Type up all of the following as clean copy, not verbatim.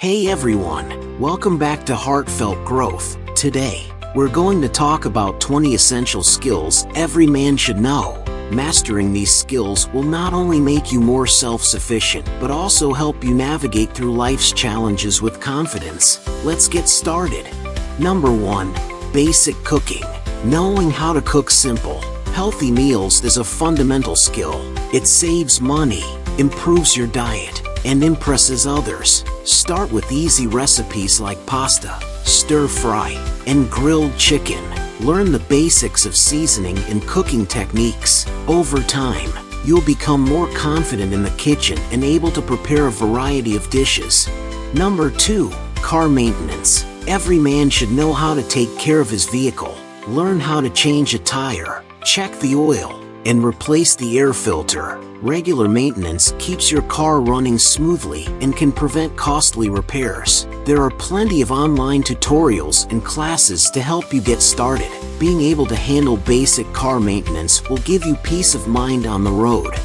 Hey everyone, welcome back to Heartfelt Growth. Today, we're going to talk about 20 essential skills every man should know. Mastering these skills will not only make you more self-sufficient, but also help you navigate through life's challenges with confidence. Let's get started. Number 1. Basic cooking. Knowing how to cook simple, healthy meals is a fundamental skill. It saves money, improves your diet, and impresses others. Start with easy recipes like pasta, stir-fry, and grilled chicken. Learn the basics of seasoning and cooking techniques. Over time, you'll become more confident in the kitchen and able to prepare a variety of dishes. Number 2. Car maintenance. Every man should know how to take care of his vehicle. Learn how to change a tire, check the oil, and replace the air filter. Regular maintenance keeps your car running smoothly and can prevent costly repairs. There are plenty of online tutorials and classes to help you get started. Being able to handle basic car maintenance will give you peace of mind on the road.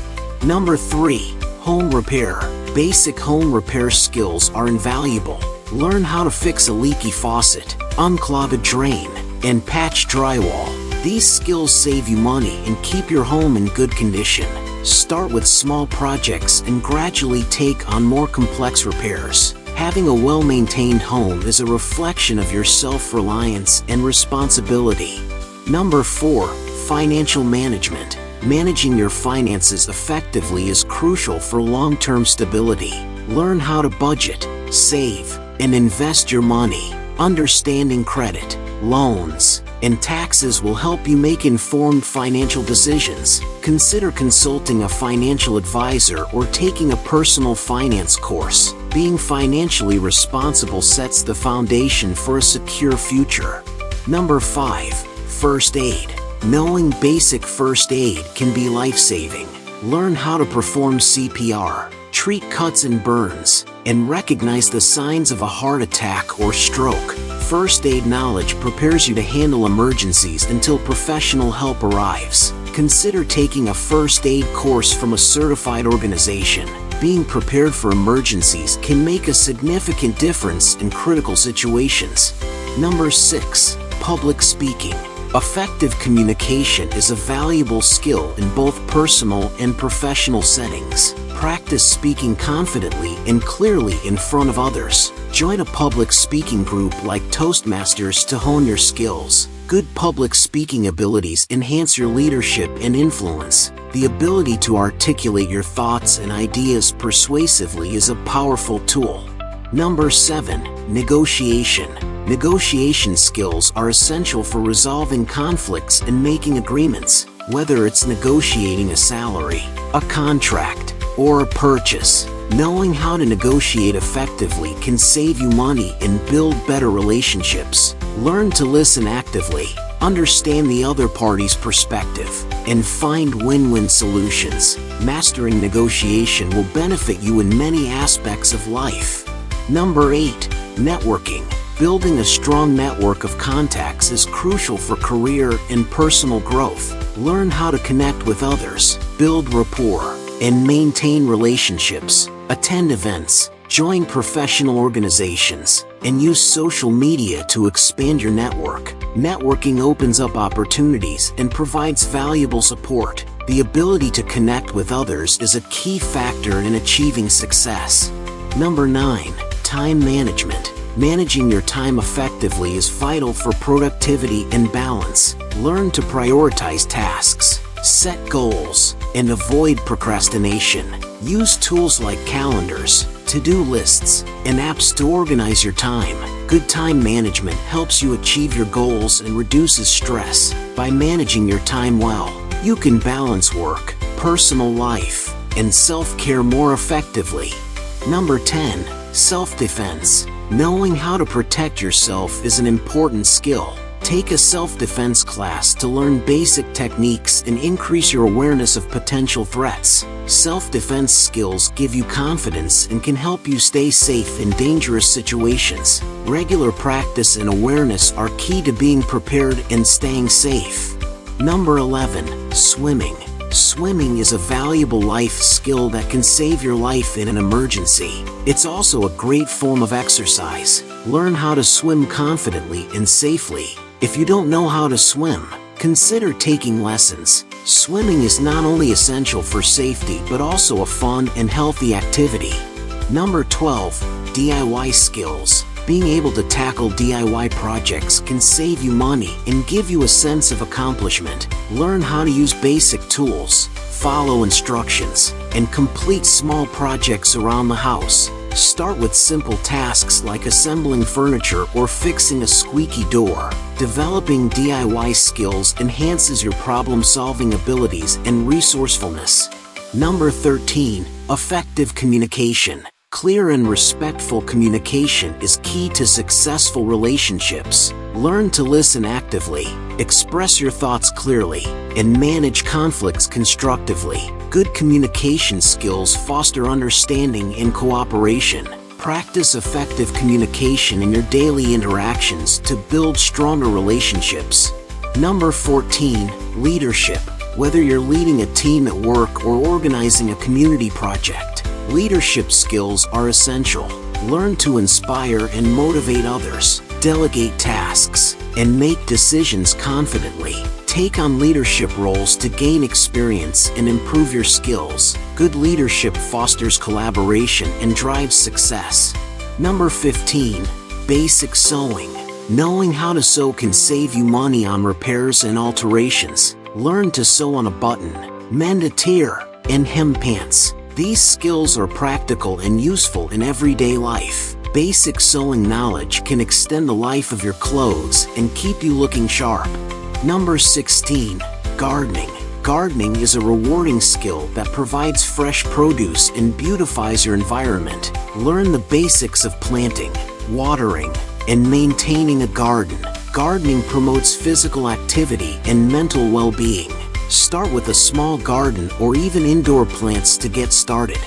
Number 3. Home repair. Basic home repair skills are invaluable. Learn how to fix a leaky faucet, unclog a drain, and patch drywall. These skills save you money and keep your home in good condition. Start with small projects and gradually take on more complex repairs. Having a well-maintained home is a reflection of your self-reliance and responsibility. Number 4. Financial management. Managing your finances effectively is crucial for long-term stability. Learn how to budget, save, and invest your money. Understanding credit, loans, and taxes will help you make informed financial decisions. Consider consulting a financial advisor or taking a personal finance course. Being financially responsible sets the foundation for a secure future. Number 5. First aid. Knowing basic first aid can be life-saving. Learn how to perform CPR, treat cuts and burns, and recognize the signs of a heart attack or stroke. First aid knowledge prepares you to handle emergencies until professional help arrives. Consider taking a first aid course from a certified organization. Being prepared for emergencies can make a significant difference in critical situations. Number 6. Public speaking. Effective communication is a valuable skill in both personal and professional settings. Practice speaking confidently and clearly in front of others. Join a public speaking group like Toastmasters to hone your skills. Good public speaking abilities enhance your leadership and influence. The ability to articulate your thoughts and ideas persuasively is a powerful tool. Number 7. Negotiation. Negotiation skills are essential for resolving conflicts and making agreements. Whether it's negotiating a salary, a contract, or a purchase, knowing how to negotiate effectively can save you money and build better relationships. Learn to listen actively, understand the other party's perspective, and find win-win solutions. Mastering negotiation will benefit you in many aspects of life. Number 8. Networking. Building a strong network of contacts is crucial for career and personal growth. Learn how to connect with others, build rapport, and maintain relationships. Attend events, join professional organizations, and use social media to expand your network. Networking opens up opportunities and provides valuable support. The ability to connect with others is a key factor in achieving success. Number 9. Time management. Managing your time effectively is vital for productivity and balance. Learn to prioritize tasks, set goals, and avoid procrastination. Use tools like calendars, to-do lists, and apps to organize your time. Good time management helps you achieve your goals and reduces stress. By managing your time well, you can balance work, personal life, and self-care more effectively. Number 10. Self-defense. Knowing how to protect yourself is an important skill. Take a self-defense class to learn basic techniques and increase your awareness of potential threats. Self-defense skills give you confidence and can help you stay safe in dangerous situations. Regular practice and awareness are key to being prepared and staying safe. Number 11. Swimming. Swimming is a valuable life skill that can save your life in an emergency. It's also a great form of exercise. Learn how to swim confidently and safely. If you don't know how to swim, consider taking lessons. Swimming is not only essential for safety but also a fun and healthy activity. Number 12. DIY skills. Being able to tackle DIY projects can save you money and give you a sense of accomplishment. Learn how to use basic tools, follow instructions, and complete small projects around the house. Start with simple tasks like assembling furniture or fixing a squeaky door. Developing DIY skills enhances your problem-solving abilities and resourcefulness. Number 13. Effective communication. Clear and respectful communication is key to successful relationships. Learn to listen actively, express your thoughts clearly, and manage conflicts constructively. Good communication skills foster understanding and cooperation. Practice effective communication in your daily interactions to build stronger relationships. Number 14. Leadership. Whether you're leading a team at work or organizing a community project, leadership skills are essential. Learn to inspire and motivate others, delegate tasks, and make decisions confidently. Take on leadership roles to gain experience and improve your skills. Good leadership fosters collaboration and drives success. Number 15. Basic sewing. Knowing how to sew can save you money on repairs and alterations. Learn to sew on a button, mend a tear, and hem pants. These skills are practical and useful in everyday life. Basic sewing knowledge can extend the life of your clothes and keep you looking sharp. Number 16. Gardening. Gardening is a rewarding skill that provides fresh produce and beautifies your environment. Learn the basics of planting, watering, and maintaining a garden. Gardening promotes physical activity and mental well-being. Start with a small garden or even indoor plants to get started.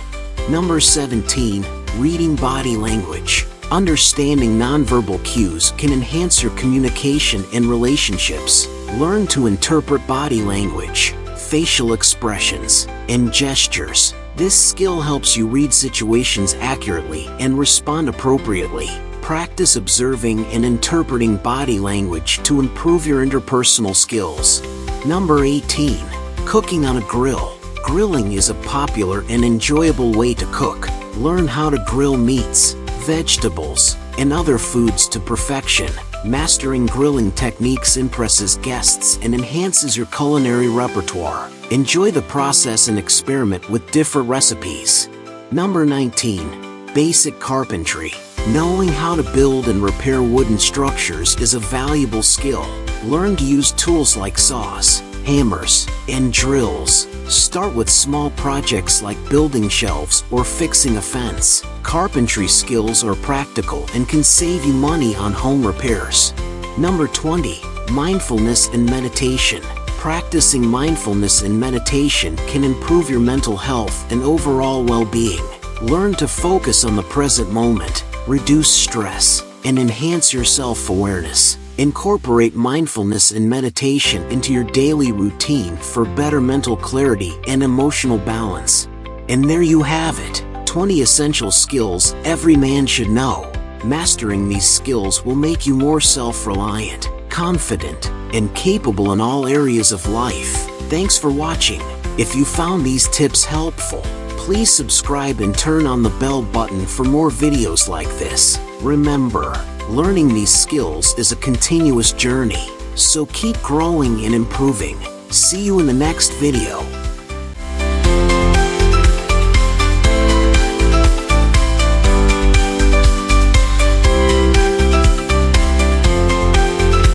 Number 17. Reading body language. Understanding nonverbal cues can enhance your communication and relationships. Learn to interpret body language, facial expressions, and gestures. This skill helps you read situations accurately and respond appropriately. Practice observing and interpreting body language to improve your interpersonal skills. Number 18. Cooking on a grill. Grilling is a popular and enjoyable way to cook. Learn how to grill meats, vegetables, and other foods to perfection. Mastering grilling techniques impresses guests and enhances your culinary repertoire. Enjoy the process and experiment with different recipes. Number 19. Basic carpentry. Knowing how to build and repair wooden structures is a valuable skill. Learn to use tools like saws, hammers, and drills. Start with small projects like building shelves or fixing a fence. Carpentry skills are practical and can save you money on home repairs. Number 20. Mindfulness and meditation. Practicing mindfulness and meditation can improve your mental health and overall well-being. Learn to focus on the present moment, reduce stress, and enhance your self-awareness. Incorporate mindfulness and meditation into your daily routine for better mental clarity and emotional balance. And there you have it, 20 essential skills every man should know. Mastering these skills will make you more self-reliant, confident, and capable in all areas of life. Thanks for watching. If you found these tips helpful, please subscribe and turn on the bell button for more videos like this. Remember, learning these skills is a continuous journey, so keep growing and improving. See you in the next video.